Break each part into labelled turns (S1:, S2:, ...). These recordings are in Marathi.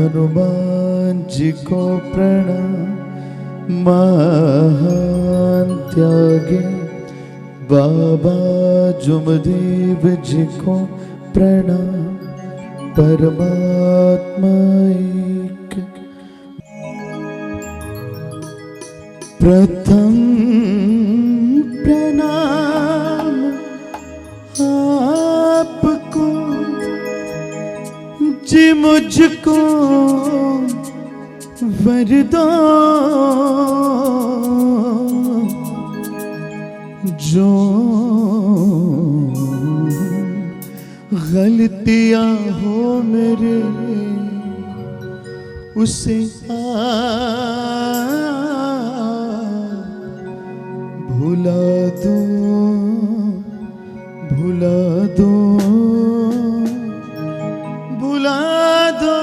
S1: हनुमान जी को प्रणाम, महान त्यागी बाबा जुमदेव जी को प्रणाम, परमात्मा एक। प्रथम प्रणाम आपको जी, मुझको वरदान जो गलतियां हो मेरे उसे भुला दो, भुला दो, भुला दो।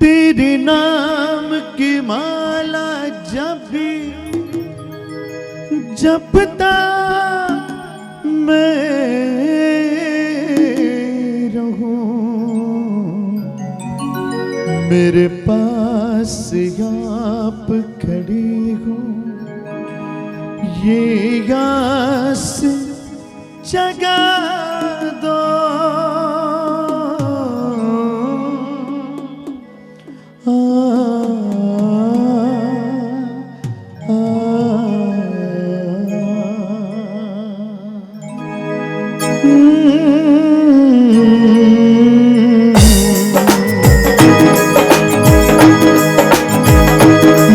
S1: तेरे नाम की माला जब भी जपता मैं रहूं, मेरे पास आप खड़ी हो, ये आस जगा दो।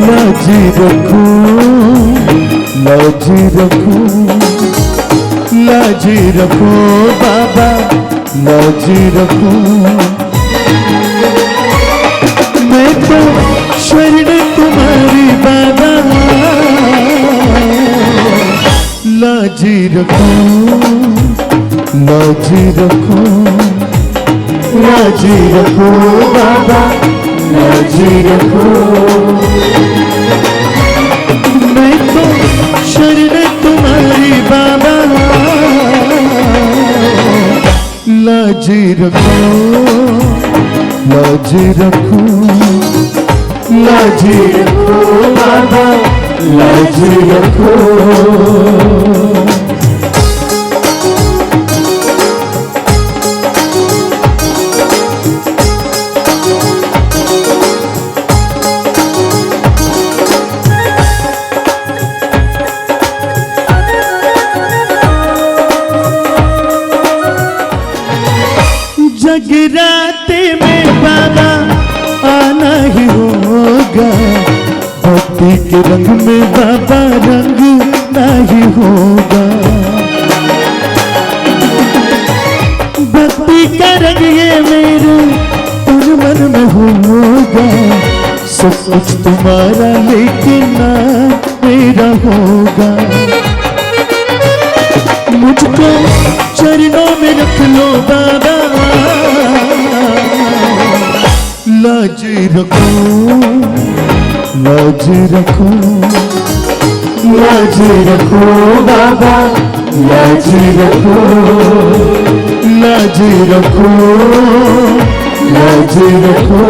S1: लाजी रखो, लाजी रखो, लाजी रखो बाबा, लाजी रखो। मैं तो शरण तुम्हारी बाबा, लाजी रखो, लाजी रखो, लाजी रखो बाबा, लाजी रखो। मैं तो शरण तुम्हारी बाबा, लाजी रखो, लाजी रखो, लाजी रखो बाबा, लाजी रखो। जगराते में बाबा आना ही होगा, भक्ति के रंग में बाबा रंग नहीं होगा। भक्ति का रंग ये मेरे तन मन में होगा, सब कुछ तुम्हारा लेकिन ना मेरा होगा। मुझको चरणों में रख लो बाबा, लाजी रखो, लाजी रखो, लाजी रखो बाबा, लाजी रखो, लाजी रखो, लाजी रखो।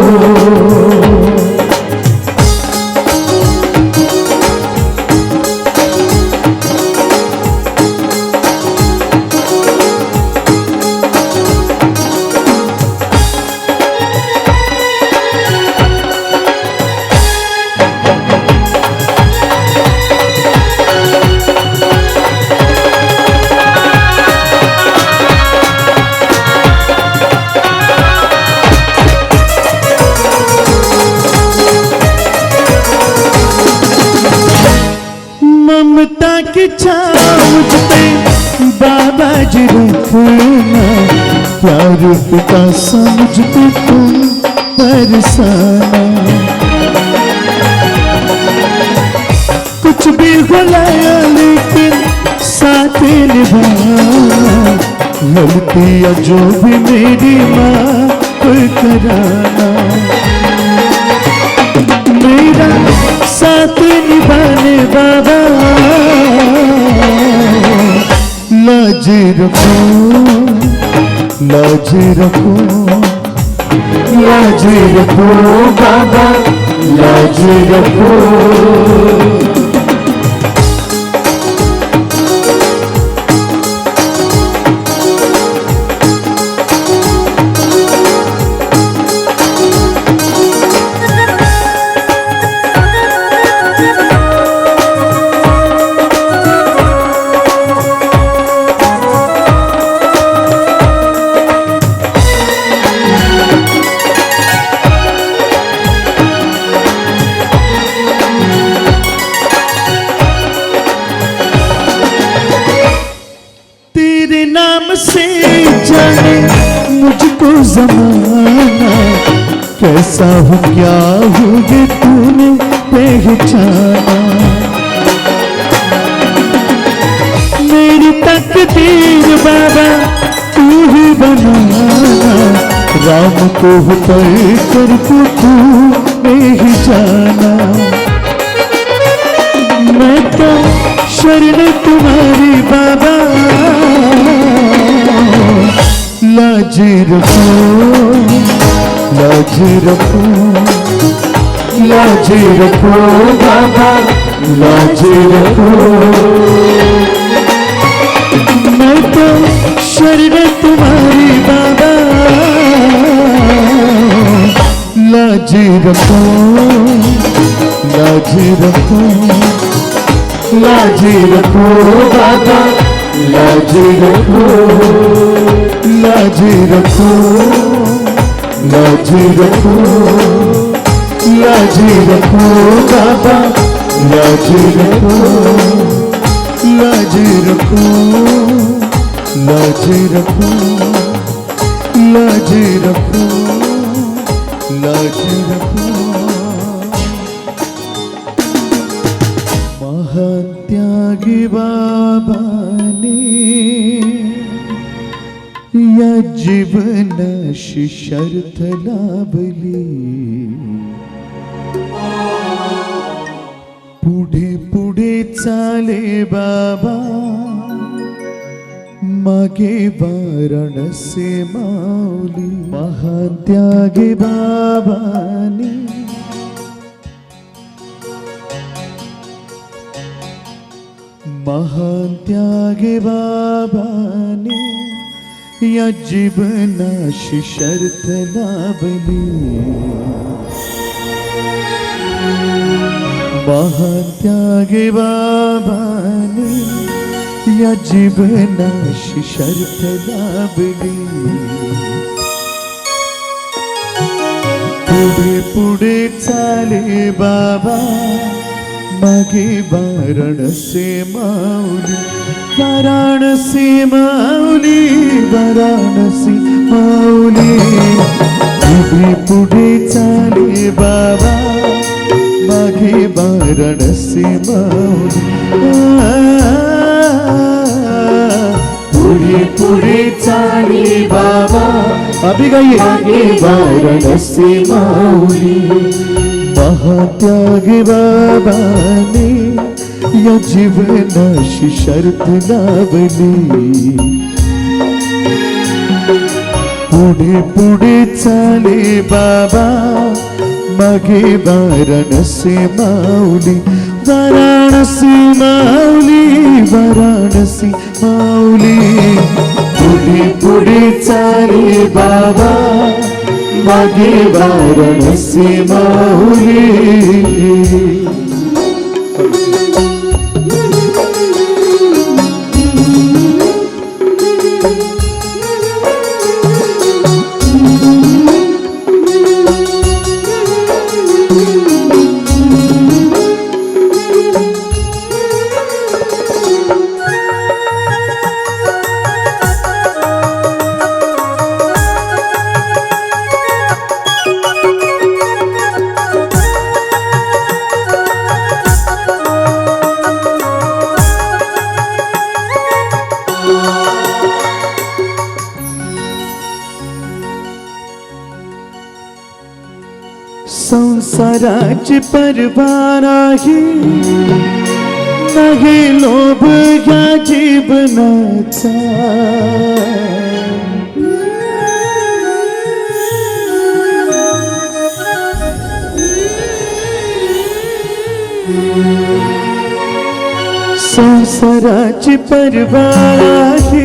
S1: ममता की छाँव मुझ पे बाबा जी रखना, प्यार पिता समझ के तुम बरसाना। कुछ भी हो लाया लेकिन साथ निभाना, गलतियाँ जो भी मेरी माफ कराना। मेरा साथ निभाने बाबा, लाज रखो, लाज रखो, लाज रखो बाबा, लाज रखो। तेरे नाम से जाने मुझको ज़माना, कैसा हूँ क्या हूँ ये तूने पहचाना। मेरी तकदीर बाबा तू ही बनाना, राम को तय कर तूने ही जाना। मैं तो शरण तुम्हारी बाबा, लाज रखो, लाज रखो, लाज रखो बाबा, लाज रखो। मैं तो शरण तुम्हारी बाबा, लाज रखो, लाज रखो, लाज रखो बाबा, लाज रखो, लाज रखो, लाज रखो, लाज रखो बाबा, लाज रखो, लाज रखो, लाज रखो, लाज रखो, लाज रखो। महात्यागी बाबा ने या जीवनाशी शर्थ लाभली, पुढे पुढे चाले बाबा, मागे वाराणसी माऊली। महात्यागी बाबाने महात्यागी बाबाने या जीवनाशी शर्थ लाभली, महात्यागी बाबाने या जीवनाशी शर्थ लाभली। पुढे पुढे चाले बाबा, मागे वाराणसी माऊली, वाराणसी माऊली, वाराणसी माऊली। पुढे पुढे चाले बाबा, मागे वाराणसी माऊली। पुढे पुढे चाले बाबा, अभी गाइए, मागे वाराणसी माऊली। महात्यागी बाबाने या जीवनाशी शर्थ लाभली, पुढे पुढे चाले बाबा, मागे वाराणसी माऊली, वाराणसी माऊली, वाराणसी माऊली। पुढे पुढे चाले बाबा, मागे वाराणसी माऊली। संसाराची परवा नाही, नाही लोभ या जीवनाचा, संसाराची पर्वाही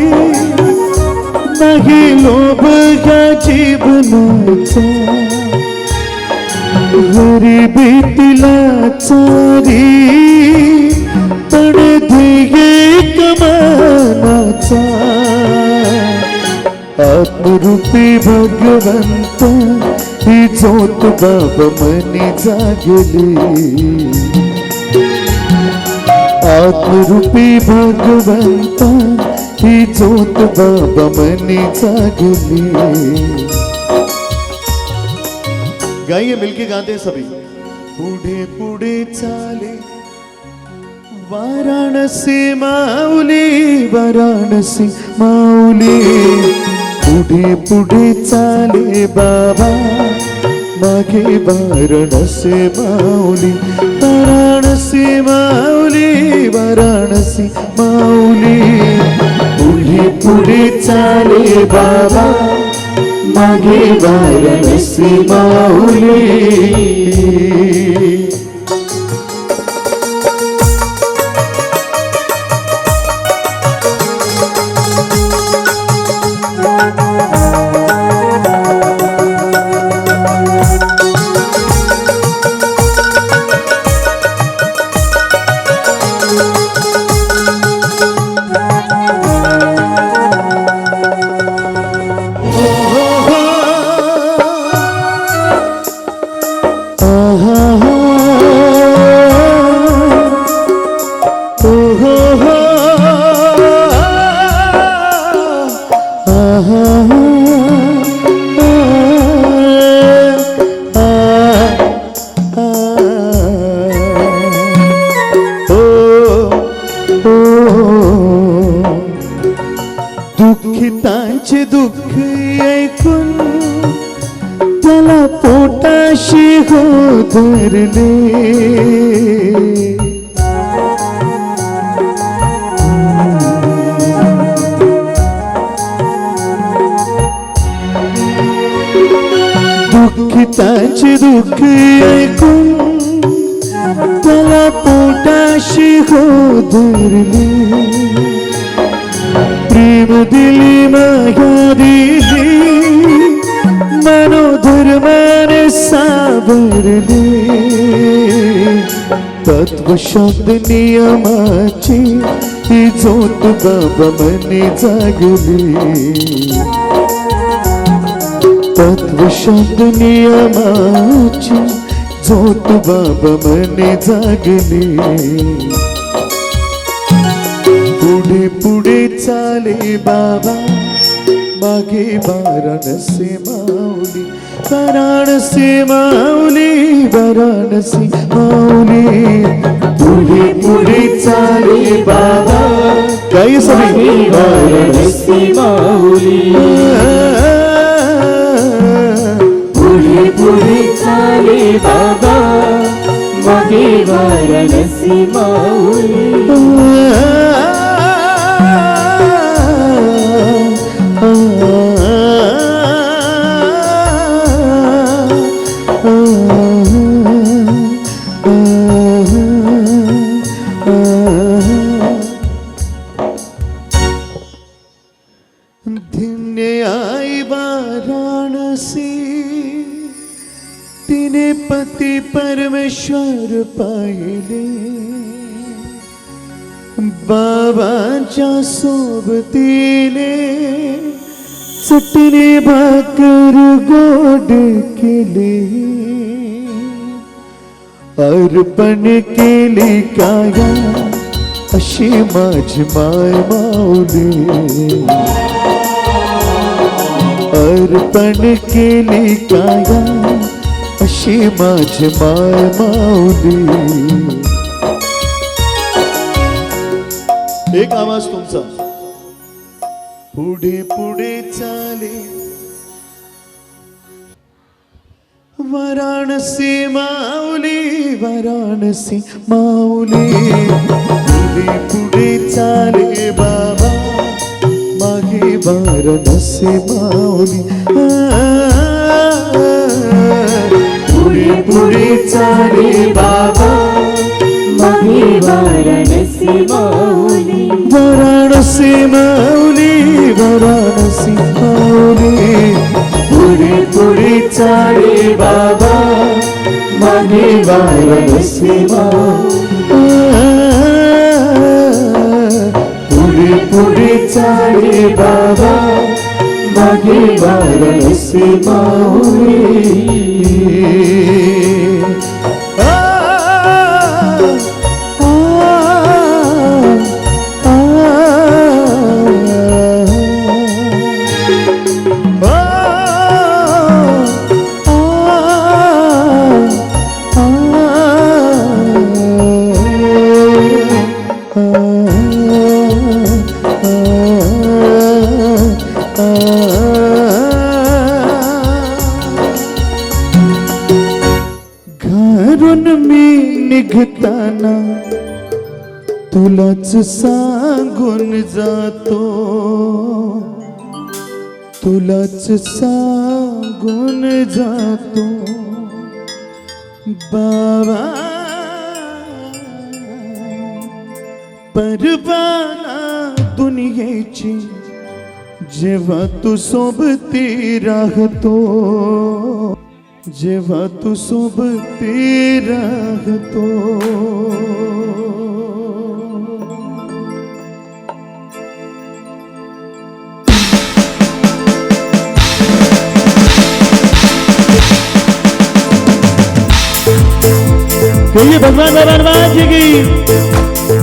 S1: नाही लोभ या जीवनाचा, गरिबीतला चारी पण ध्येय कमानाचा, आत्मरूपी भगवंत ही ज्योत बाबा मनी जागली, आत्मरूपी भगवंत ही ज्योत बाबा मनी जागली। गाइए मिलके गाते सभी। पुढे पुढे चाले वाराणसी माऊली, वाराणसी माऊली, पुढे पुढे चाले बाबा मागे वाराणसी माऊली, वाराणसी माऊली, वाराणसी माऊली, पुढे पुढे चाले बाबा मागे वाराणसी माऊली। दुःखितांचे दुःख ऐकून त्याला पोटाशी हो धरले, दुःखितांचे दुःख ऐकून त्याला पोटाशी हो धरले, प्रेम दिली माया दिली मनोधर्माने सावरले, तत्व शब्द नियमाची ही ज्योत बाबा मनी जागली, तत्व शब्द नियमाची ज्योत बाबा मनी जागली। पुढे पुढे चाले बाबा मागे वाराणसी माऊली, वाराणसी माऊली, वाराणसी माऊली, पुढे पुढे चाले बाबा गाइए सभी, वाराणसी माऊली, पुढे पुढे चाले बाबा मागे वाराणसी माऊली। धन्य आई वाराणसी, तिने पति परमेश्वर पाहिले, बाबांच्या सोबतीने चटणी भाकर गोड केले, अर्पण केली काया अशी माझी माय माऊली, अर्पण केली काया अशी माझी माय माऊली। एक आवाज तुमचा। पुढे पुढे चाले वाराणसी माऊली, वाराणसी माऊली, पुढे पुढे चाले बाबा मागे वाराणसी माऊली पुढे पुढे चाले बाबा
S2: मागे वाराणसी माऊली
S1: वाराणसी माऊली वाराणसी माऊली पुढे पुढे चाले बाबा मागे वाराणसी माऊली पुढे पुढे चाले बाबा मागे वाराणसी माऊली घरून मी निघताना तुलाच सांगून जातो तुलाच सांगून जातो बाबा परवाना दुनियेची जेव्हा तू सोबती राहतो जेव्हा तू सोबती राहतो कहिए भगवान भगवान जी की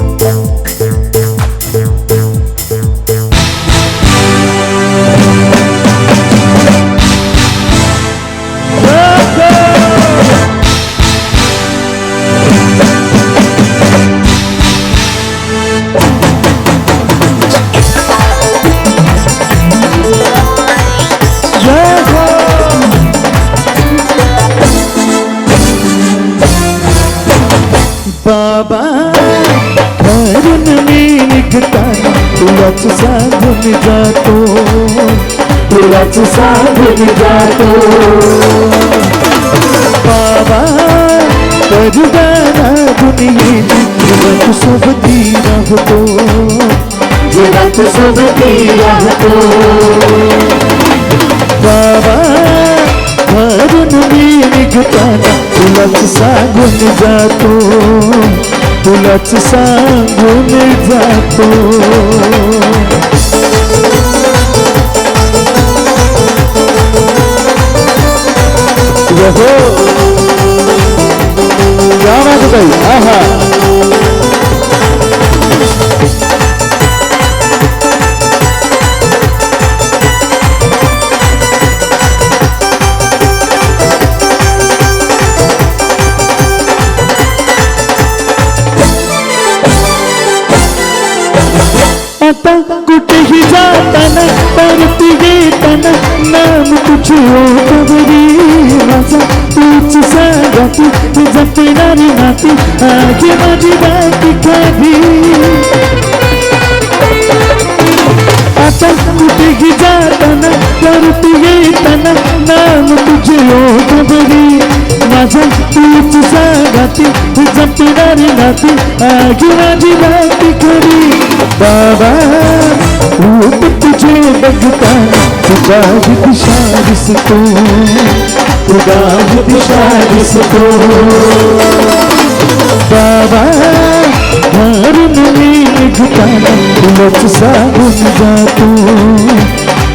S1: बाबा घरून मी निघताना तुलाच सांगून जातो तुलाच सांगून जातो बाबा परवाना दुनियेची जेव्हा तू सोबती राहतो जेव्हा तू सोबती राहतो बाबा घरून मी निघताना तुलाच सांगून जातो तुलाच सांगून जातो क्या बात है आहा आता कुठेही जाताना परत येताना नाम तुझे ओठवरी माझा तूच सांगा तू जपणारी नाती आगे माझी बाकी कधी आता कुठेही जाताना परत येताना नाम तुझे ओठवरी माझा तूच सांगा तू जपणारी नाती आगे माझी बाकी कधी बाबा रूप तुझे बघताना तुझा दिशा दिसतो तुझा दिशा दिसतो बाबा घरून मी निघताना तुलाच सांगून जातो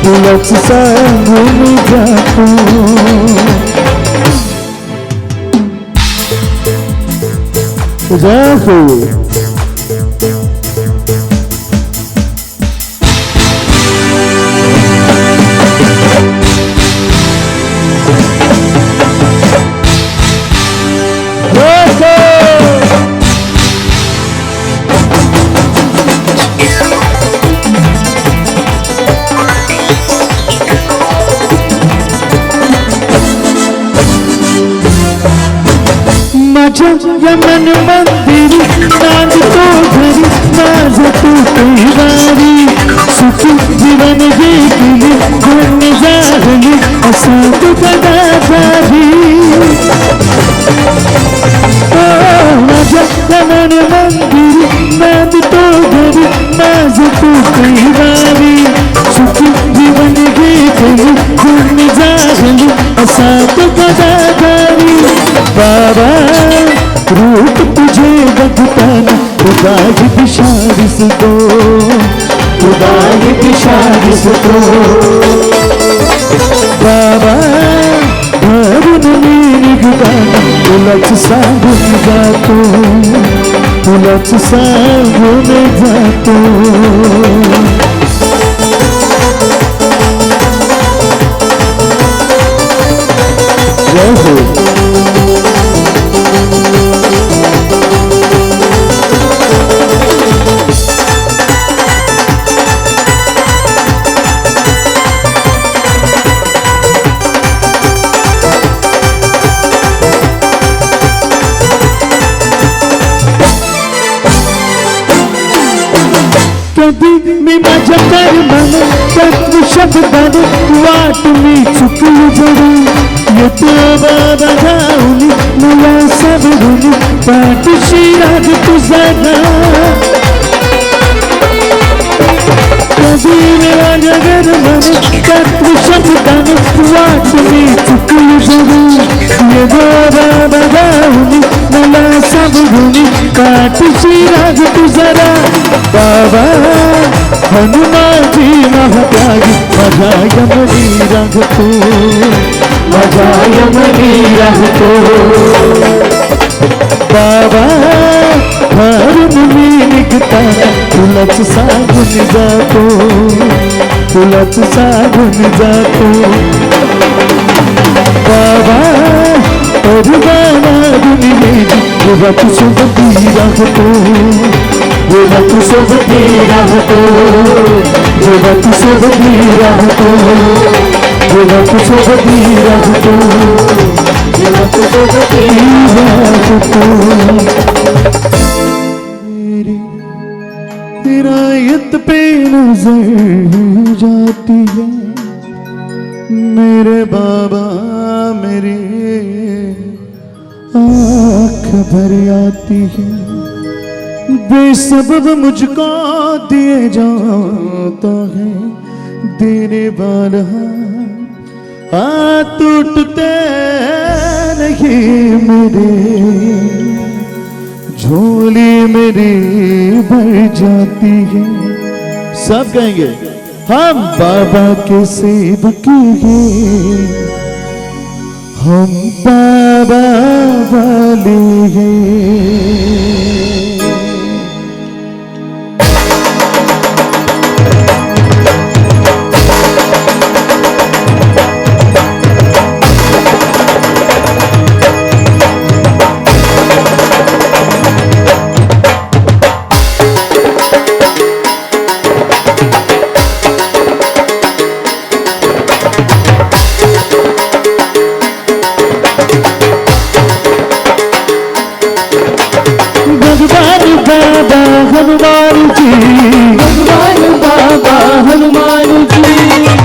S1: तुलाच सांगून जातो जातो माझ्या मन मंदिरी नांदतो घरी माझं तू कैवारी सुखी जीवन गेली धन्य झाली असा तू कदाचारी माझ्या मन मंदिरी नांदतो घरी माझं तू कैवारी सुखी जीवन गेली धन्य झाली असा तू कदाचारी बाबा रूप तुझे बघताना खुदा ही दिशा दिसतो खुदा ही दिशा दिसतो बाबा भरून मी निघताना तुलाच सांगून जातो तुलाच सांगून जातो जय हो कधी मी माझ्या कर्माने तत्व शब्दाने वाट मी चुकली जरी येतो बाबा धावली मला सबरुनी पाठीशी राग तुझा ना कधी मी माझ्या कर्माने तत्व शब्दाने वाट मी चुकली जरी येतो बाबा धावली मला सबरुनी पाठीशी राग तुझा ना बाबा हनुमाजी महात्यागी माझा यमनी राहतो माझा यमनी राहतो बाबा भरून मी निघताना तुलाच सांगून जातो तुलाच सांगून जातो बाबा परवाना दुनियेची जेव्हा तू सोबती राहतो जेव्हा तू सोबती राहतो जेव्हा तू सोबती राहतो जेव्हा तू सोबती राहतो जेव्हा तू सोबती राहतो मेरी हिदायत पे नजर जाती है मेरे बाबा मेरी आँख भर आती है बेसबब मुझको दिए जाता है देने वाला हाथ टूटते नहीं मेरे झोली मेरी भर जाती है सब कहेंगे हम बाबा के सेवक हैं हम बाबा वाले हैं हनुमान जी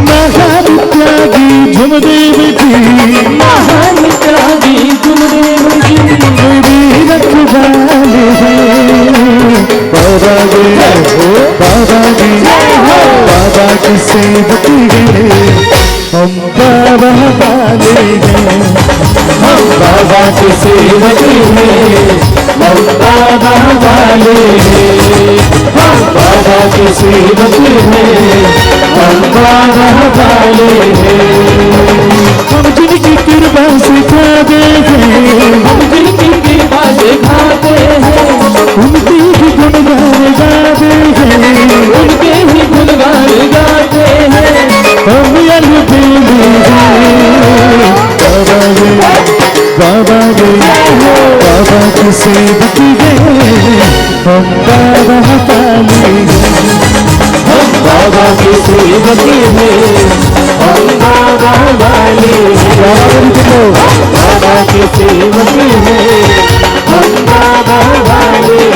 S1: महान त्यागी झुमदेव जी महान त्यागी झुमदेव जी मेरी रखवाले हैं बाबा जी बाबा की सेवक हैं हम बाबा वाले हैं हम बाबा के सेवक हैं हम बाबा वाले हैं हम बाबा के सेवक हैं हम बाबा वाले हैं हम जिनकी कृपा से खाते हैं हम जिनकी कृपा से खाते हैं उनके ही गुणगान गाते हैं उनके ही गुणगान गाते हैं हम बाबा की सेवक हैं हम बाबा वाले हम बाबा की सेवक हैं हम बाबा वाले बाबा की सेवक हैं हम बाबा वाले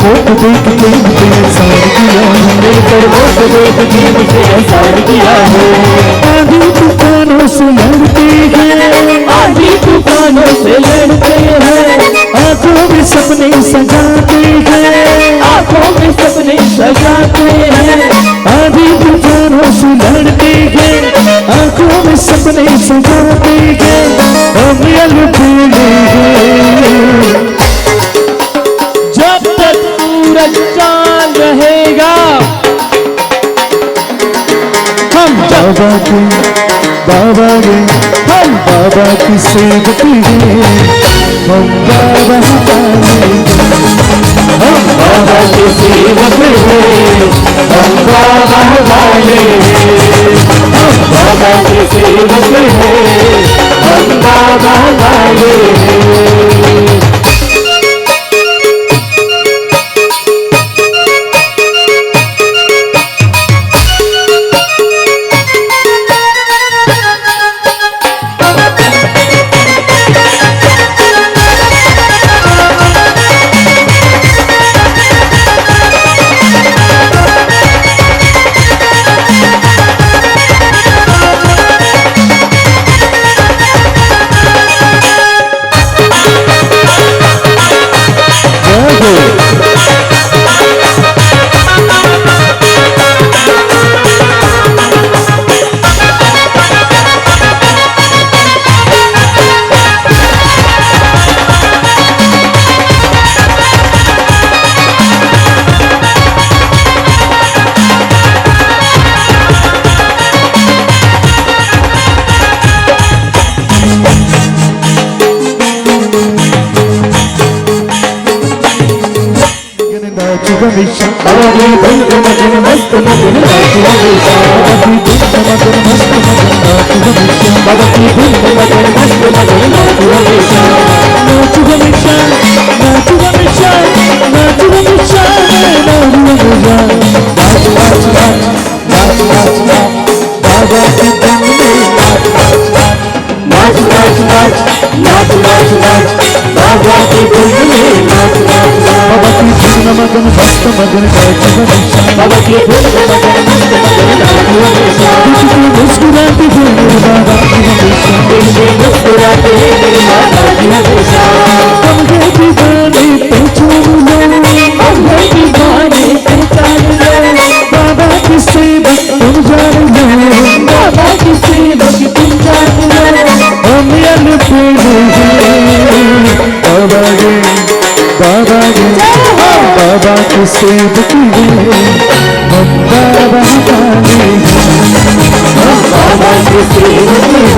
S1: तरबोक देख के मुझे एहसान किया है,
S2: तेरी तरबोक देख के मुझे एहसान किया है।
S1: आंधी तूफानों से लड़ते हैं,
S2: आंधी तूफानों से लड़ते हैं,
S1: आंखों में सपने सजाते हैं,
S2: आंखों में सपने सजाते हैं।
S1: आंधी तूफानों से लड़ते हैं, आंखों में सपने सजाते हैं, हम अलबेले हैं।
S2: जब तक सूरज चांद रहेगा
S1: हम बाबा के हम बाबा की सेवक हैं, हम बाबा वाले,
S2: हम बाबा के सेवक हैं, हम बाबा वाले हैं। हम बाबा के सेवक हैं, हम बाबा वाले हैं।
S1: हमेशा
S2: अभी धुन मगन मस्त मगन नाचू हमेशा।
S1: अभी धुन मगन मस्त मगन नाचू हमेशा,
S2: बाबा की धुन मगन मस्त मगन नाचू हमेशा।
S1: नाचू हमेशा, नाचू हमेशा, नाचू हमेशा, नाचू हमेशा, नाच नाच नाच नाच नाच नाच, बाबा की धुन में नाच नाच नाच,
S2: नाच नाच नाच नाच नाच नाच, बाबा की धुन में नाच नाच नाच।
S1: बाबा की धुन मगन मस्त मगन नाचू हमेशा,
S2: बाबा की धुन मगन मस्त मगन नाचू हमेशा।
S1: तुझको मुस्कुराते हुए मेरे बाबा की हमेशा,
S2: तुझे मुस्कुराते हैं मेरे बाबा की हमेशा।
S1: हम हैं दीवाने पहचान लो,
S2: हम हैं दीवाने पहचान लो,
S1: बाबा की सेवक तुम जान लो,
S2: बाबा की सेवक तुम जान लो।
S1: हम अलबेले हैं, बाबा की सेवक हैं, हम बाबा वाले हैं।
S2: हम बाबा की सेवक हैं,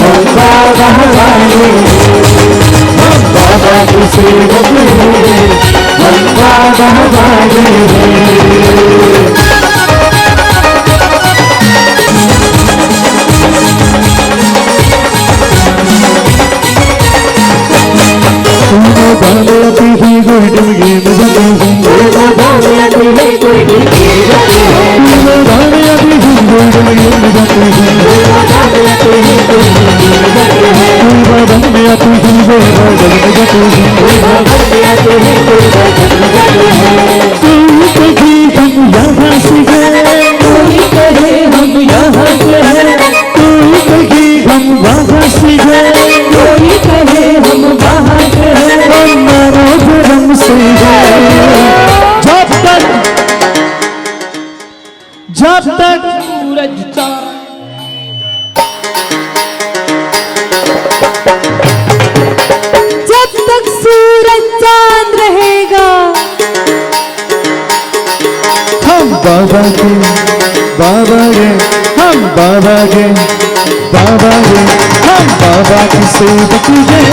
S2: हम बाबा वाले हैं। हम बाबा की सेवक हैं, हम बाबा वाले हैं।
S1: तूने गाने अभी ही गोल्डन गेम बने हैं,
S2: तेरा गाने अभी है कोई भी खेल जाते हैं।
S1: तूने गाने अभी ही गोल्डन गेम बने हैं,
S2: तेरा गाने अभी है कोई भी खेल जाते हैं।
S1: तेरा गाने अभी ही गोल्डन बने हैं,
S2: तेरा गाने अभी है कोई भजन जाते हैं।
S1: तू कभी हम यहाँ से गए,
S2: कोई कहे हम यहाँ से हैं,
S1: तू कभी हम वहाँ से गए,
S2: कोई कहे हम वहाँ से हैं।
S1: हम मानो धर्म से गए। जब तक
S2: सूरज चांद
S3: जब तक सूरज चांद रहेगा,
S1: हम बाबा के हम बाबा के हम बाबा की सेवक हैं,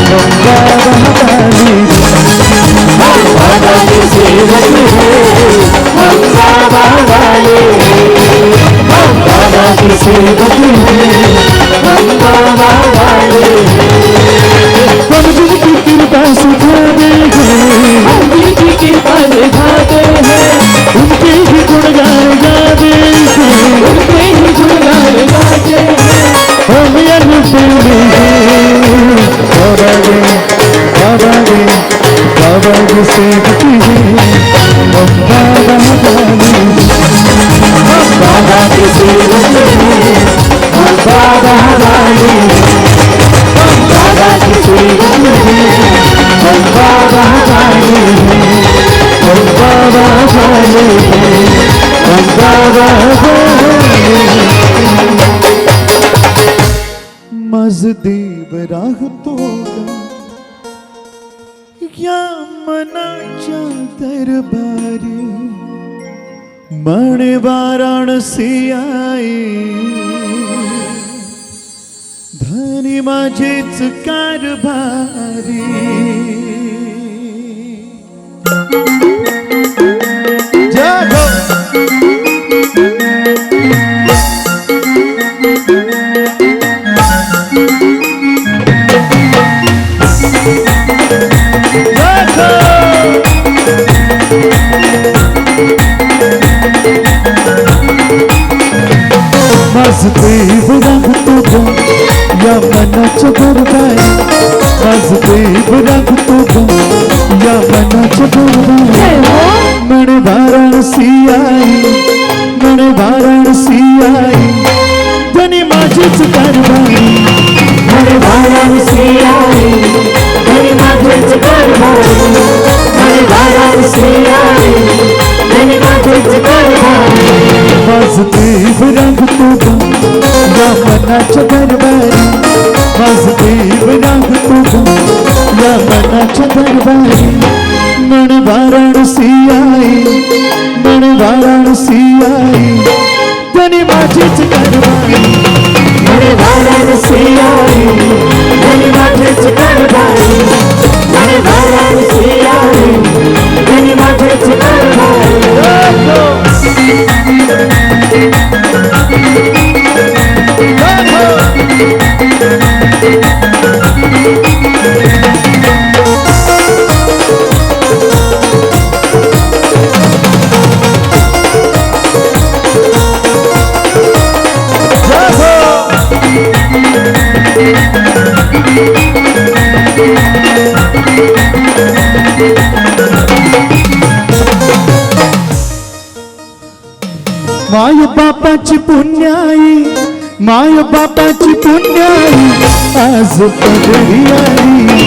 S1: हम बाबा वाले
S2: हम बाबा की सेवक हैं, हम बाबा वाले हैं। हम बाबा की सेवक हैं, हम बाबा वाले हैं।
S1: हम जिनकी कृपा से खाते हैं,
S2: हम जिनकी कृपा निभाते हैं,
S1: उनके ही गुणगान गाते हैं,
S2: उनके ही गुणगान गाते हैं।
S1: हम अलबेले हैं, बाबा के सेवक माझ देव राहतो का या मनाच्या दरबारी म्हणे वाराणसी आई धनी माझेच कारभारी जागो माझ देव राहतो ग या मनाच्या दरबारी माझ देव राहतो ग या मनाच्या दरबारी म्हणे वाराणसी आई म्हणे वाराणसी आई धनी माझीच कारभारी
S2: म्हणे वाराणसी आई धनी माझीच कारभारी म्हणे वाराणसी आई धनी माझीच कारभारी
S1: माझ देव राहतो ग या मनाच्या दरबारी माझ देव राहतो ग या मनाच्या दरबारी म्हणे वाराणसी आई म्हणे वाराणसी आई धनी माझीच कारभारी
S2: म्हणे वाराणसी आई धनी माझीच कारभारी म्हणे वाराणसी आई धनी माझीच कारभारी
S1: माय बापाची पुण्याई माय बापाची पुण्याई आज पदरी आली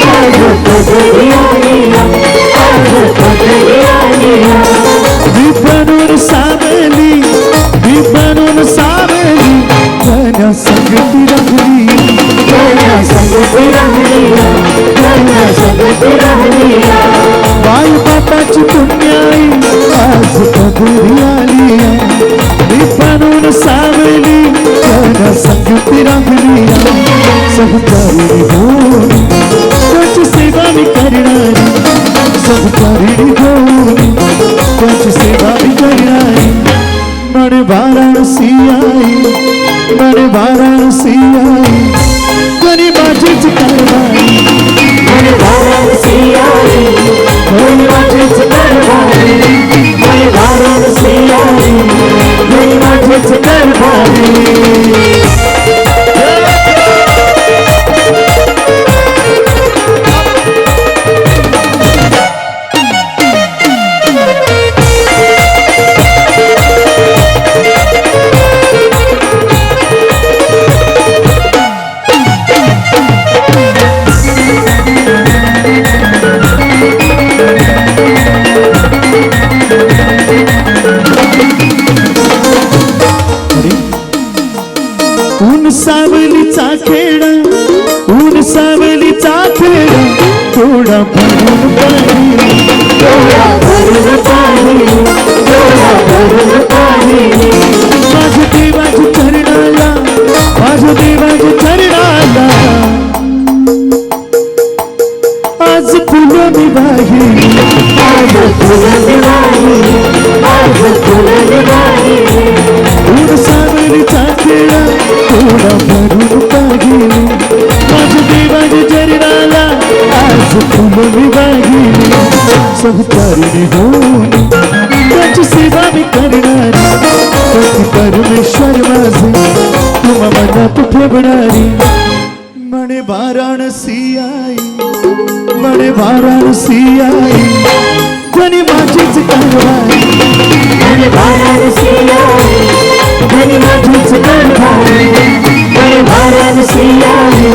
S2: आज पदरी आली आज पदरी आली
S1: मी बनून सावली मी बनून सावली घना संगती रंगली
S2: घना संगती रंगली घना संगती रंगली
S1: माय बापाची पुण्याई आज पदरी आली मी बनून सावली घना संगती रंगली सहकारी होऊन त्याची सेवा मी करणारी सहकारी होऊन त्याची सेवा मी करणारी म्हणे वाराणसी आई म्हणे वाराणसी आई धनी माझीच कारभारी
S2: म्हणे वाराणसी आई धनी माझीच कारभारी म्हणे वाराणसी आई धनी माझीच कारभारी
S1: ऊन सावलीचा खेळ ऊन सावलीचा खेळ थोडा भरून पाणी
S2: डोळा भरून पाणी डोळा भरून पाणी
S1: माझ्या देवाच्या चरणाला माझ्या देवाच्या चरणाला आज फुलं मी वाहिली
S2: आज फुलं निवाली आज फुलं निवाली
S1: ऊन सावलीचा खेळ थोडा भरून पाहिली माझ्या देवाच्या चरणाला आज फुलं मी वाहिली सहचारिणी होऊन त्याची सेवा मी करणारी पती परमेश्वर माझे तुम्हा मनात ठेवणारी म्हणे वाराणसी आई म्हणे वाराणसी आई धनी माझीच कारभारी
S2: म्हणे वाराणसी आई धनी माझीच कारभारी म्हणे वाराणसी आई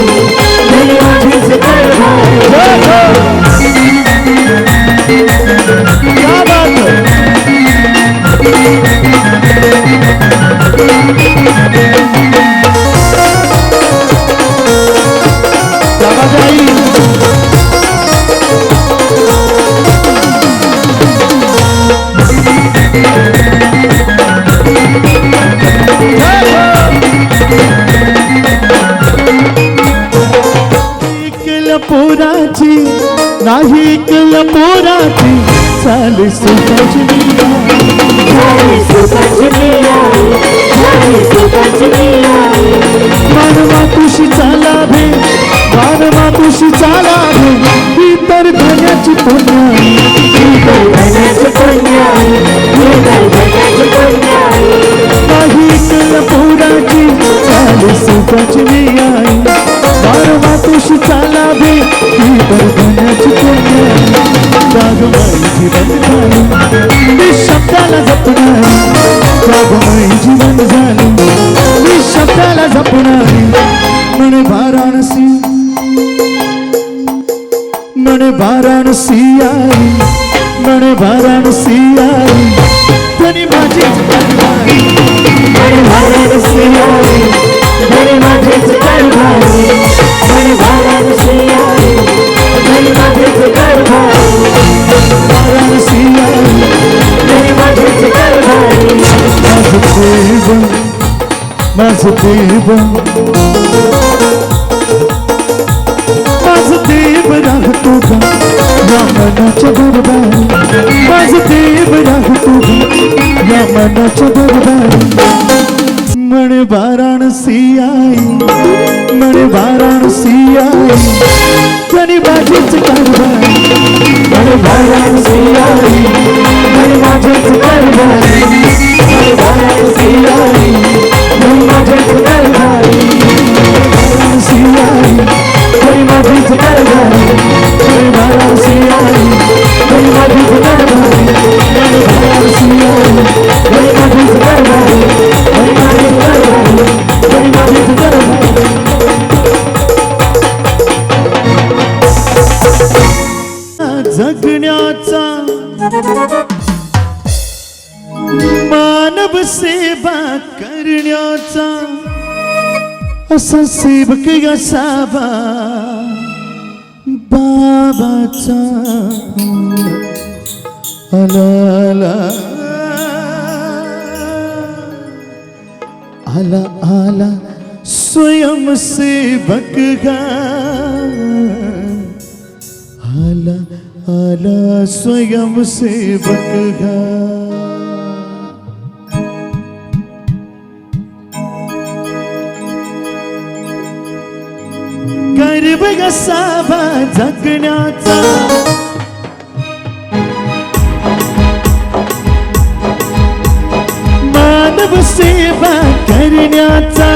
S2: धनी माझीच कारभारी
S1: क्या बात है पोराची नाही ऐकलं पोराची झाली सुखाची निया
S2: झाली सुखाची निया सुखाची निया
S1: मानमातुशी चाला भे मानमातुशी चाला भे ही तर धन्याची पुण्या
S2: धन्याची पुण्या धन्याची पुण्या
S1: नाही ऐकलं पोराची झाली सुखाची निया मानमातुशी चाला भे ही तर धन्याची पुण्या जागमय जीवन झालं मी शब्दाला जपणार जागमय जीवन झालं मी शब्दाला जपणार म्हणे वाराणसी म्हणे वाराणसी आई म्हणे वाराणसी आई तरी माझीच कारभारी
S2: म्हणे वाराणसी आई म्हणे माझीच कारभारी म्हणे वाराणसी आई म्हणे माझीच कारभारी
S1: वाराणसी आई
S2: म्हणे माझीच कारभारी
S1: माझं देव माझं देव राहतो का या मनाच्या दरबारी माझं देव राहतो का या मनाच्या दरबारी म्हणे वाराणसी आई म्हणे वाराणसी आई तरी माझीच कारभारी
S2: म्हणे वाराणसी आई म्हणे माझीच कारभारी म्हणे वाराणसी आई म्हणे माझीच कारभारी
S1: वाराणसी आई
S2: म्हणे माझीच कारभारी
S1: म्हणे वाराणसी आई
S2: म्हणे माझीच कारभारी
S1: म्हणे वाराणसी आई
S2: म्हणे माझीच कारभारी म्हणे माझीच कारभारी म्हणे माझीच कारभारी
S1: जगण्याचा मानव सेवा करण्याचा असा सेवक असावा बाबाचा आला आला आला स्वयंसेवक गा आला आला स्वयंसेवक गा गर्व असावा जगण्याचा मानव सेवा करण्याचा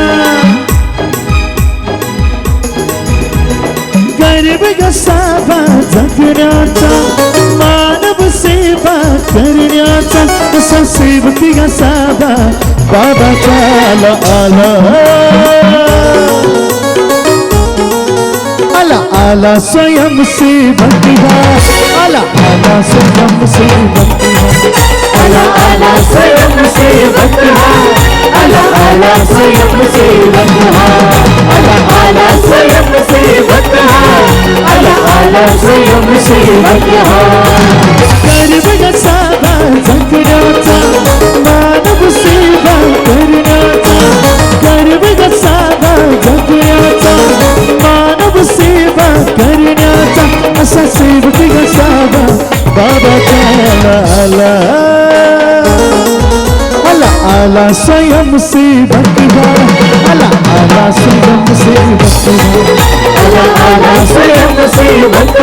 S1: गर्व असावा जगण्याचा मानव सेवा करण्याचा असा सेवकी असावा बाबाचा आला आला आला स्वयंसेवक आला आला स्वयंसेवक
S2: आला आला स्वयंसेवक आला आला स्वयंसेवक आला आला स्वयंसेवक आला आला स्वयंसेवक
S1: गर्व असावा जगण्याचा मानव सेवा करण्याचा गर्व असावा जगण्याचा मानव सेवा करण्याचा असा सेवक असावा बाबाचा आला आला आला स्वयंसेवक आला आला स्वयंसेवक
S2: आला आला स्वयंसेवक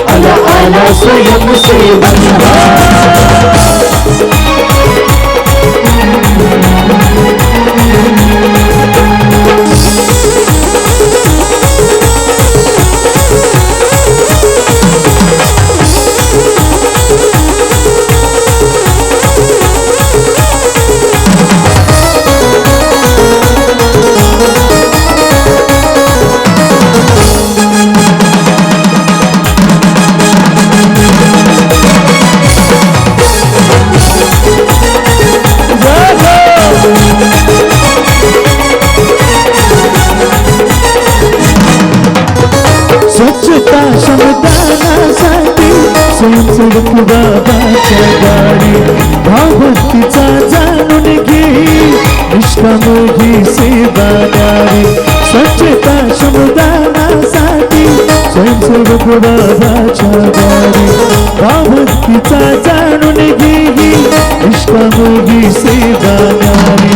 S2: आला आला स्वयंसेवक
S1: स्वच्छता श्रमदानासाठी स्वयंसेवक बाबाच्या गाडी भावभक्तीचा जाणून घे निष्काम ही सेवा द्यावी स्वच्छता श्रमदानासाठी सेवक बाबाच्या दारी भावभक्तीचा जाणून घेई निष्कामोगी सेवा न्यारी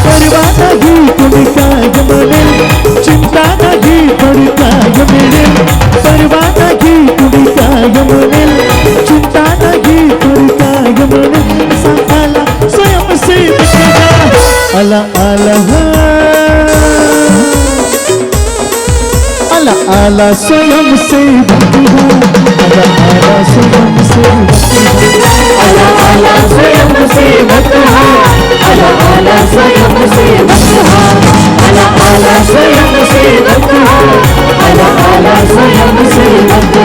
S1: परवा नाही कुणी काय म्हणेल चिंता नाही पण काय मिळेल परवा नाही कुणी काय म्हणेल चिंता नाही पण काय म्हणेल सांगाला स्वयंसेवक आला आला आला आला स्वयंसेवक आला आला स्वयंसेवक
S2: आला आला स्वयंसेवक आला आला स्वयंसेवक आला आला स्वयंसेवक आला आला स्वयंसेवक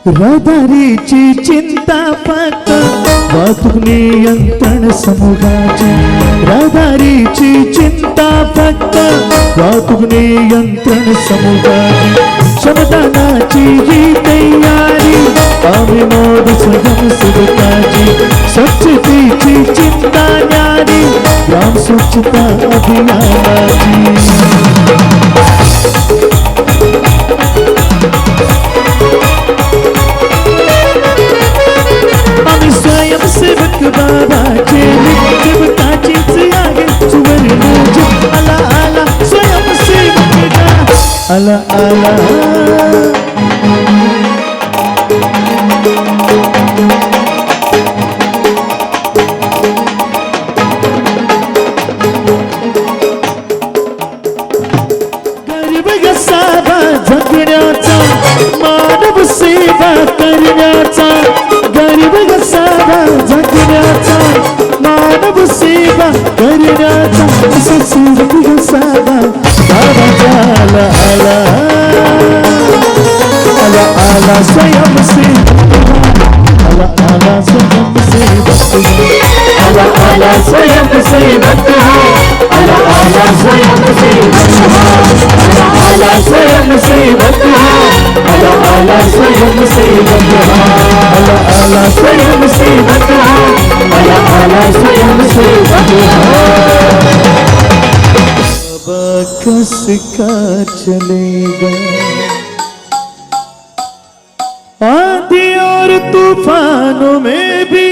S1: रहदारीची चिंता फक्त वाहतूक नियंत्रण समूहाची रहदारीची चिंता फक्त वाहतूक नियंत्रण समूहाची श्रमदानाची ही तयारी आम्ही मोद स्वयंसेवकाची स्वच्छतेची चिंता न्यारी ग्राम स्वच्छता अभियानाची स्वयंसेवक बाबाचे सेवकाचीच आहे सुवर्ण आला आला स्वयंसेवक आला आला गरीब घसावा जगण्याचा मानव सेवा करण्याचा गरीब घसावा जगण्याचा मानव सेवा करण्याचा असा सेवक घसावा बाबाचा आला आला आला आला स्वयंसेवक आला आला स्वयंसेवक
S2: आला आला स्वयंसेवक आला आला स्वयंसेवक आला आला स्वयंसेवक आला आला स्वयंसेवक आला आला स्वयंसेवक आला आला स्वयंसेवक
S1: बाबा किसका चलेगा आंधी और तूफानों में भी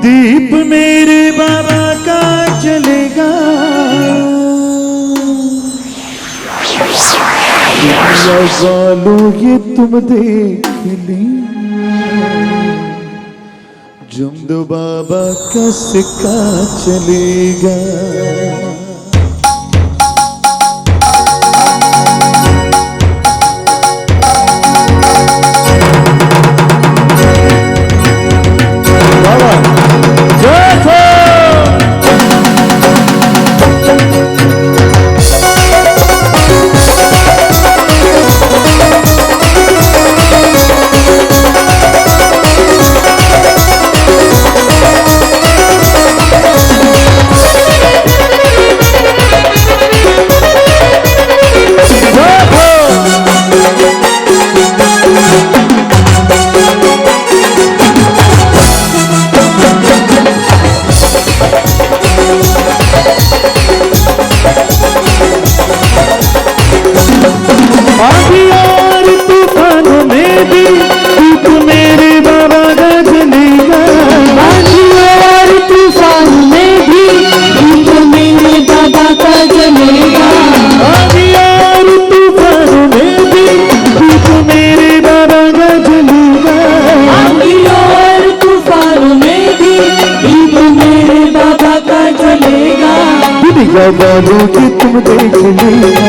S1: दीप मेरे बाबा का जलेगा ये तुम देख ली जुम्दो बाबा का सिक्का चलेगा बोलोगे तुम देख लेना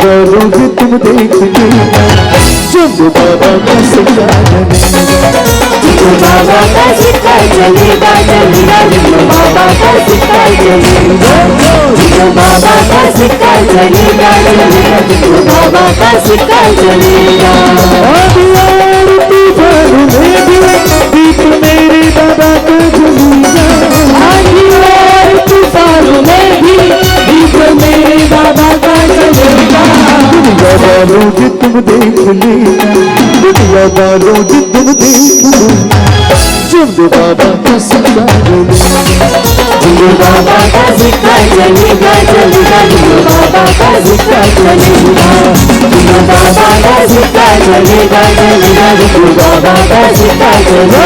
S1: बोलोगे तुम देख लेना जब बाबा का सजा
S2: बाबा का सिक्का चलेगा चलेगा बाबा का सिक्का चलेगा बाबा का सिक्का चलेगा चलेगा बाबा का सिक्का चलेगा
S1: दीप मेरे बाबा का जलेगा
S2: तूफानों में भी दीप मेरे बाबा का जलेगा
S1: दुनिया वालों जी तुम देख लेना दुनिया वालों जी तुम देख लेना जिंदू बाबा का सिक्का
S2: जिंदू बाबा का सिक्का चलेगा चलेगा जिंदू बाबा का सिक्का चलेगा जिंदू बाबा का सिक्का चलेगा चलेगा जिंदू बाबा का सिक्का चलेगा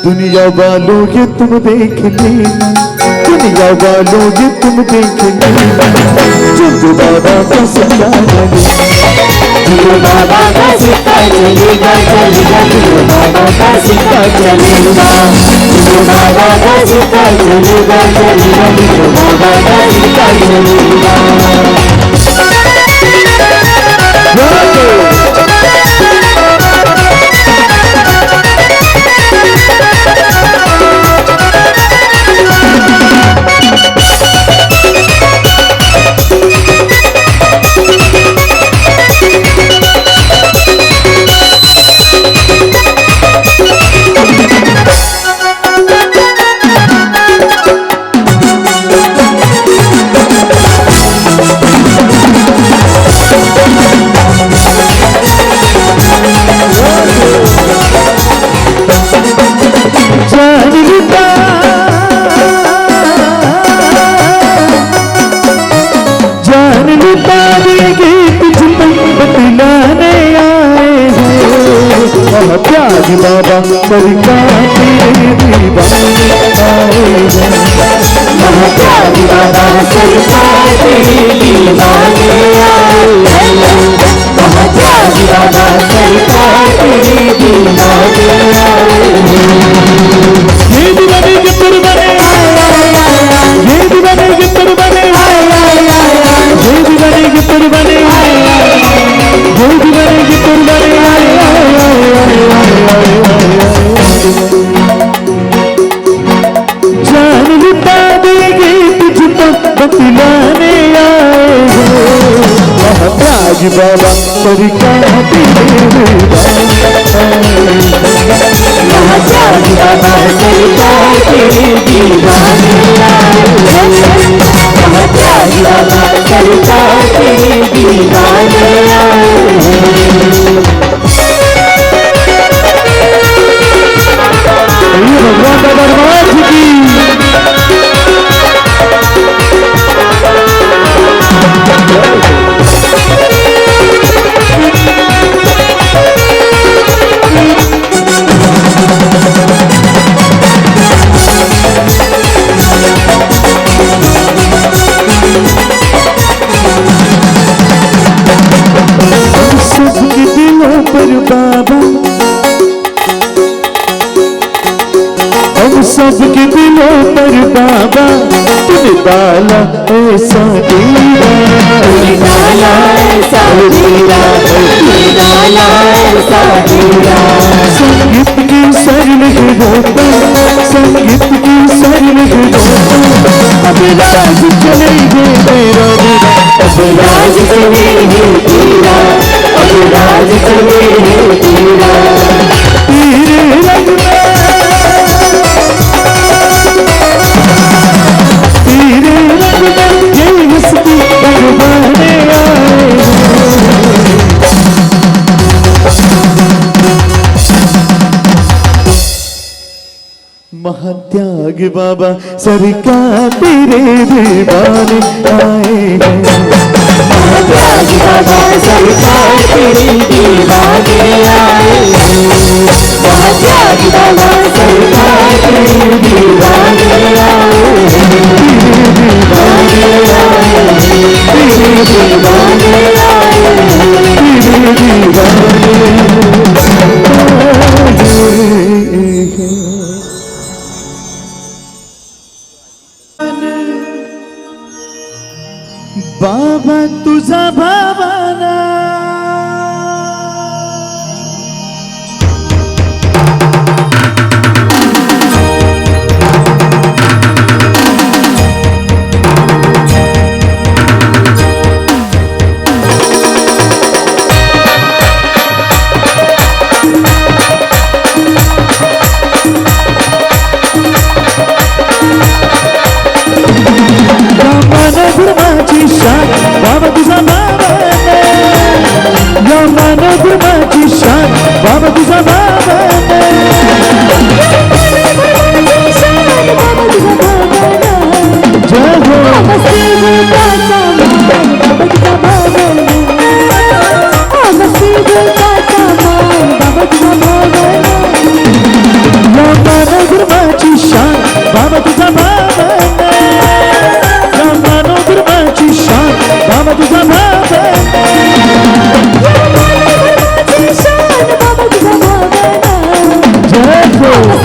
S1: दुनिया वालों ये तुम देख लेना दुनिया वालों ये तुम देख लेना जिंदू बाबा का सिक्का
S2: जिंदू बाबा का सिक्का चलेगा चलेगा जिंदू बाबा का सिक्का चलेगा जिंदू बाबा का सिक्का चलेगा चलेगा जिंदू बाबा का सिक्का चलेगा
S1: त्याग बाबा सरकार तेरे दीवाने आए
S2: महात्याग बाबा सरकार तेरे दीवाने आए महात्याग बाबा सरकार तेरे दीवाने आए
S1: ये दीवाने के तुर बने ये दीवाने के तुर बने ये दीवाने के तुर बने ये दीवाने के तुर बने जान लुटा देंगे तुझको बतलाने आए हो महात्याग बाबा सरकार तेरे
S2: महात्याग बाबा सरकार तेरे दीवाने आए महात्याग बाबा सरकार तेरे दीवाने आए
S1: भगवान का दरबार की सबके दिलों पर बाबा हम सबके दिलों पर बाबा तूने डाला ऐसा डेरा
S2: तूने डाला ऐसा डेरा तूने डाला ऐसा डेरा
S1: संगीत की सर में होता संगीत की सर में होता अब राज चलेंगे तेरा
S2: अब राज चलेंगे तेरा अब राज चले हैं तेरा
S1: तेरे रंग में तेरे रंग में ये हस्ती भगवाने आए महात्याग बाबा सरकार तेरे दीवाने आए हैं
S2: महात्याग बाबा सरकार तेरे दीवाने आए हैं महात्याग बाबा सरकार तेरे दीवाने आए हैं दीवाने आए हैं दीवाने आए हैं
S1: दीवाने बाबा तुझा भावाना धर्माची शान बाबा तुझा भावाना या मानव धर्माची शान बाबा तुझा भावाना जय हो या मानव धर्माची शान बाबा तुझा भावाना या मानव धर्माची शान बाबा तुझा भावाना जय हो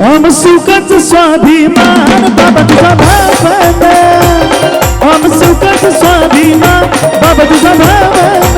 S1: हम सुखच स्वाभिमान बाबा तुझा भावाना हम सुखच स्वाभिमान बाबा तुझा भावाना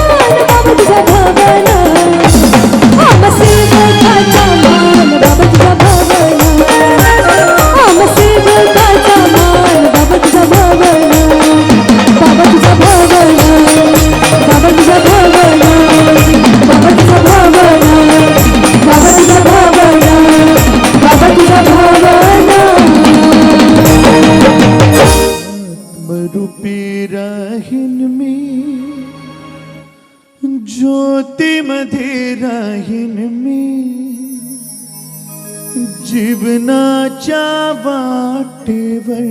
S1: स्वाभिमान बाबा तुझा भावाना हम सुखच स्वाभिमान बाबा तुझा भावाना
S2: Baba
S1: जीवनाच्या वाटेवर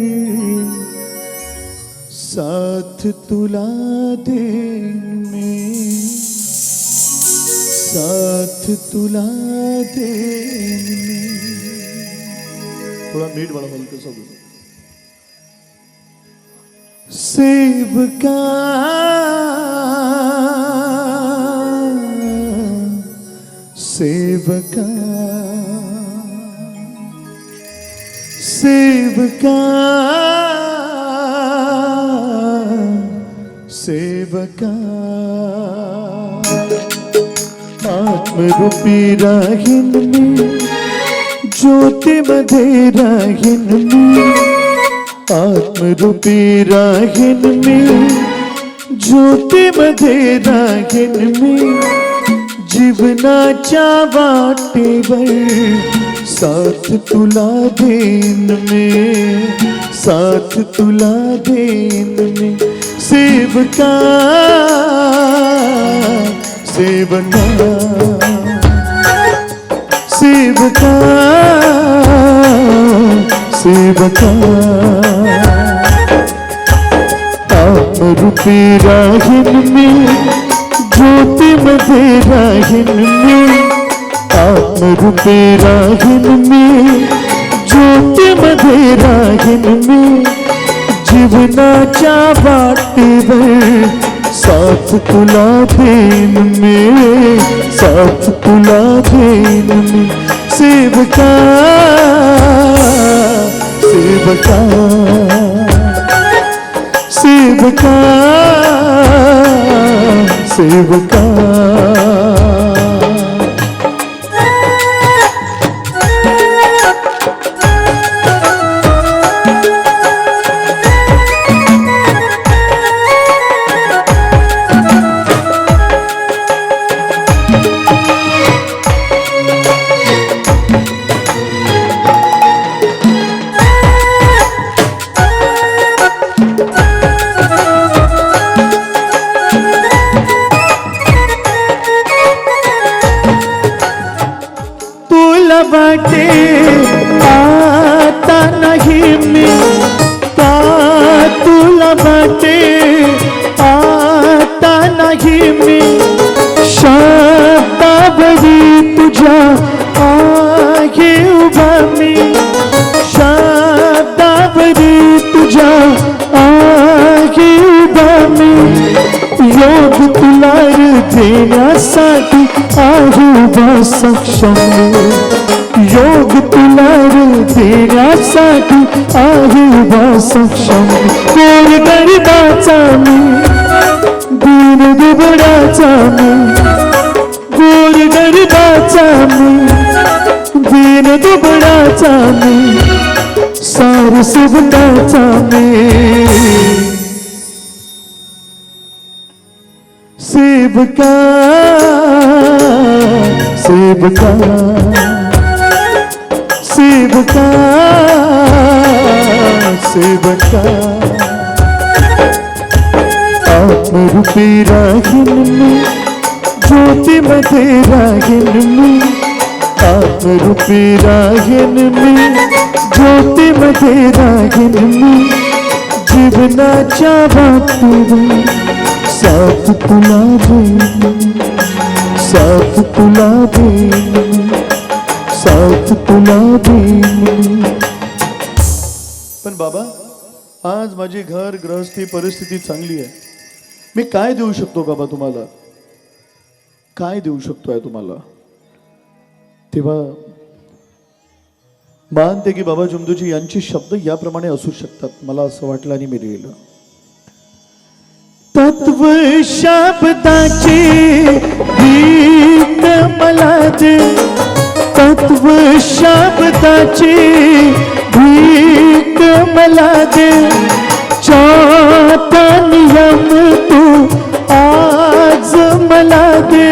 S1: साथ तुला देईन मी, साथ तुला देईन मी. थोडा नीट बड़ा बोल के सब. सेवका सेवका सेवका सेवका आत्मरूपी राहीन मी, ज्योतीमध्ये राहीन मी, आत्मरूपी राहीन मी, ज्योतीमध्ये राहीन मी. जीवनाच्या वाटेवर साथ तुला देईन मी, साथ तुला देईन मी. सेवका सेवका सेवका सेवका आत्मरूपी राहीन मी, ज्योतीमध्ये राहीन मी, आत्मरूपी राहीन मी, ज्योतीमध्ये राहीन मी. जीवनाच्या वाटेवर साथ तुला देईन मी, साथ तुला देईन मी. सेवका सेवका सेवका सेवका. वाटे आता नाही मी का, तुला वाटे आता नाही मी. शब्दावरी तुझ्या आहे उभा मी, शब्दावरी तुझ्या आहे उभा मी. योग तुला देण्यासाठी आहे उभा सक्षम, योग तुला देण्यासाठी आहे उभा सक्षम. कोण गरिबाचा मी, दीन दुबळाचा मी, कोण गरिबाचा मी, दीन दुबळाचा मी, सार सुबताचा मी. सेवका सेवका सेवका सेवका आत्मरूपी राहीन मी, ज्योतीमध्ये राहीन मी, आत्मरूपी राहीन मी, ज्योतीमध्ये राहीन मी. जीवनाच्या वाटेवर साथ तुला देईन, साथ तुला देईन, साथ तुला देईन. पण बाबा, आज माझी घर गृहस्थी परिस्थिती चांगली आहे. मी काय देऊ शकतो बाबा तुम्हाला, काय देऊ शकतोय तुम्हाला. तेव्हा मानते की बाबा जुमदूजी यांचे शब्द याप्रमाणे असू शकतात. मला असं वाटलं आणि मी लिहिलं. तत्व शब्दाची भीक मला दे, तत्व शब्दाची भीक मला दे. चौथा नियम तू आज मला दे,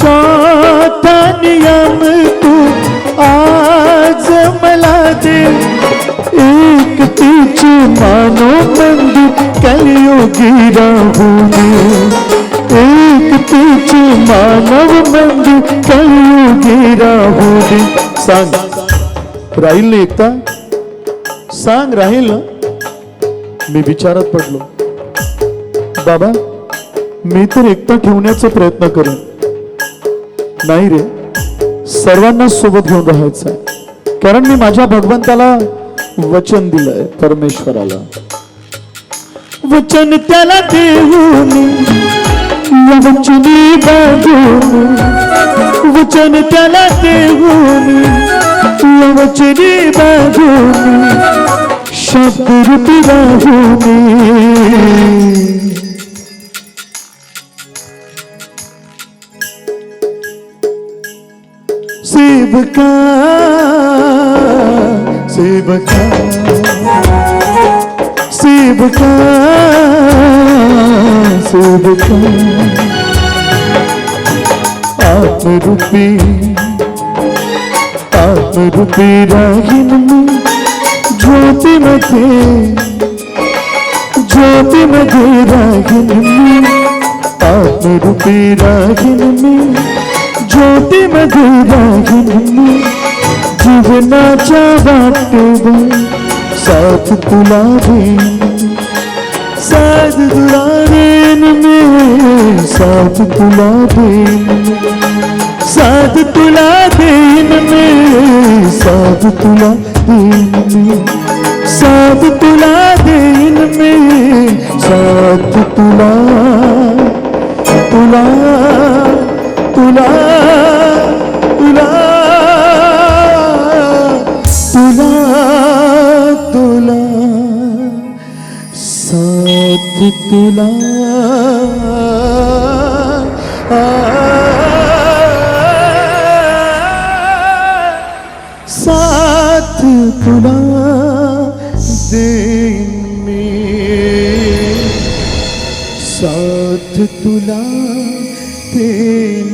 S1: चौथा नियम तू आज मला दे. एक तीची मानो मंदिर कलियुगी राहू मी, एक तीची मानव मंदिर कलियुगी राहू दे. सांग, राहील ना एकता? सांग, राहील ना? मी विचारात पडलो. बाबा, मी तर एकता ठेवण्याचा प्रयत्न करेन. नाही रे, सर्वांना सोबत घेऊन राहायचं आहे. कारण मी माझ्या भगवंताला वचन दिलंय, परमेश्वराला. वचन त्याला देऊन वचनी बांधून, वचन त्याला देऊन वचनी बांधून, शब्दरूपी राहून. सेवका सेवका सेवका सेवका, आत्मरूपी आत्मरूपी राहीन मी ज्योतीमध्ये, ज्योतीमध्ये राहीन मी. आत्मरूपी राहीन मी ज्योतीमध्ये राहीन मी. जीवनाच्या वाटेवर साथ तुला देईन, साथ तुला देईन मी, साथ तुला देईन, साथ तुला देईन मी, साथ तुला देईन मी, साथ तुला देईन मी, साथ तुला तुला तुला तुला तुला तुला साथ तुला. साथ तुला देईन मी, साथ तुला देईन